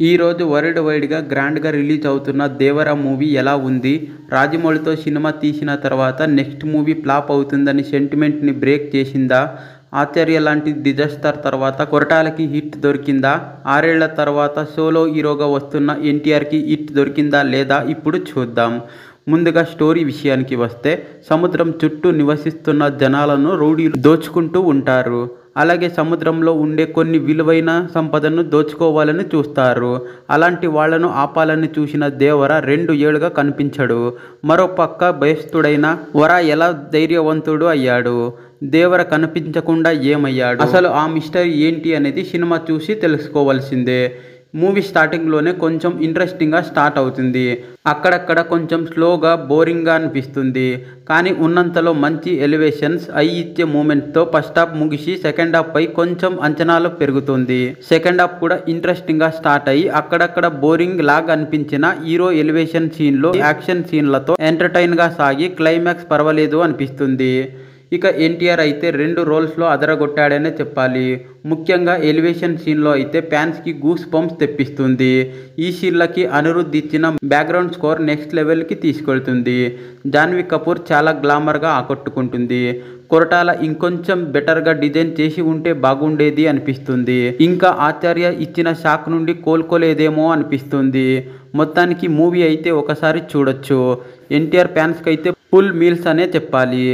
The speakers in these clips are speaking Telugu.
ఈరోజు వరల్డ్ వైడ్గా గ్రాండ్గా రిలీజ్ అవుతున్న దేవరా మూవీ ఎలా ఉంది? రాజమౌళితో సినిమా తీసిన తర్వాత నెక్స్ట్ మూవీ ఫ్లాప్ అవుతుందని సెంటిమెంట్ని బ్రేక్ చేసిందా? ఆచార్య లాంటి డిజాస్టర్ తర్వాత కొరటాలకి హిట్ దొరికిందా? 6 ఏళ్ల తర్వాత సోలో హీరోగా వస్తున్న ఎన్టీఆర్కి హిట్ దొరికిందా లేదా? ఇప్పుడు చూద్దాం. ముందుగా స్టోరీ విషయానికి వస్తే, సముద్రం చుట్టూ నివసిస్తున్న జనాలను రౌడీలు దోచుకుంటూ ఉంటారు. అలాగే సముద్రంలో ఉండే కొన్ని విలువైన సంపదను దోచుకోవాలని చూస్తారు. అలాంటి వాళ్లను ఆపాలని చూసిన దేవర 2 ఏళ్లుగా కనిపించడు. మరోపక్క భయస్థుడైన వర ఎలా ధైర్యవంతుడు అయ్యాడు? దేవర కనిపించకుండా ఏమయ్యాడు? అసలు ఆ మిస్టరీ ఏంటి అనేది సినిమా చూసి తెలుసుకోవాల్సిందే. మూవీ స్టార్టింగ్లోనే కొంచెం ఇంట్రెస్టింగ్గా స్టార్ట్ అవుతుంది. అక్కడక్కడ కొంచెం స్లోగా, బోరింగ్గా అనిపిస్తుంది. కానీ ఉన్నంతలో మంచి ఎలివేషన్స్, ఐ ఇచ్చే మూమెంట్తో ఫస్ట్ హాఫ్ ముగిసి సెకండ్ హాఫ్ పై కొంచెం అంచనాలు పెరుగుతుంది. సెకండ్ హాఫ్ కూడా ఇంట్రెస్టింగ్గా స్టార్ట్ అయ్యి అక్కడక్కడ బోరింగ్ లాగా అనిపించిన హీరో ఎలివేషన్ సీన్లో, యాక్షన్ సీన్లతో ఎంటర్టైన్గా సాగి క్లైమాక్స్ పర్వాలేదు అనిపిస్తుంది. ఇక ఎన్టీఆర్ అయితే 2 రోల్స్లో అదరగొట్టాడనే చెప్పాలి. ముఖ్యంగా ఎలివేషన్ సీన్లో అయితే ఫ్యాన్స్కి గూస్ బంప్స్ తెప్పిస్తుంది. ఈ సీన్లకి అనిరుద్ధ్ ఇచ్చిన బ్యాక్గ్రౌండ్ స్కోర్ నెక్స్ట్ లెవెల్కి తీసుకెళ్తుంది. జాన్వీ కపూర్ చాలా గ్లామర్గా ఆకట్టుకుంటుంది. కొరటాల ఇంకొంచెం బెటర్గా డిజైన్ చేసి ఉంటే బాగుండేది అనిపిస్తుంది. ఇంకా ఆచార్య ఇచ్చిన షాక్ నుండి కోలుకోలేదేమో అనిపిస్తుంది. మొత్తానికి మూవీ అయితే ఒకసారి చూడొచ్చు. ఎన్టీఆర్ ఫ్యాన్స్కి అయితే ఫుల్ మీల్స్ అనే చెప్పాలి.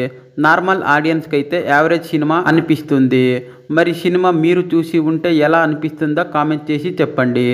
నార్మల్ ఆడియన్స్కి అయితే యావరేజ్ సినిమా అనిపిస్తుంది. మరి సినిమా మీరు చూసి ఉంటే ఎలా అనిపిస్తుందో కామెంట్ చేసి చెప్పండి.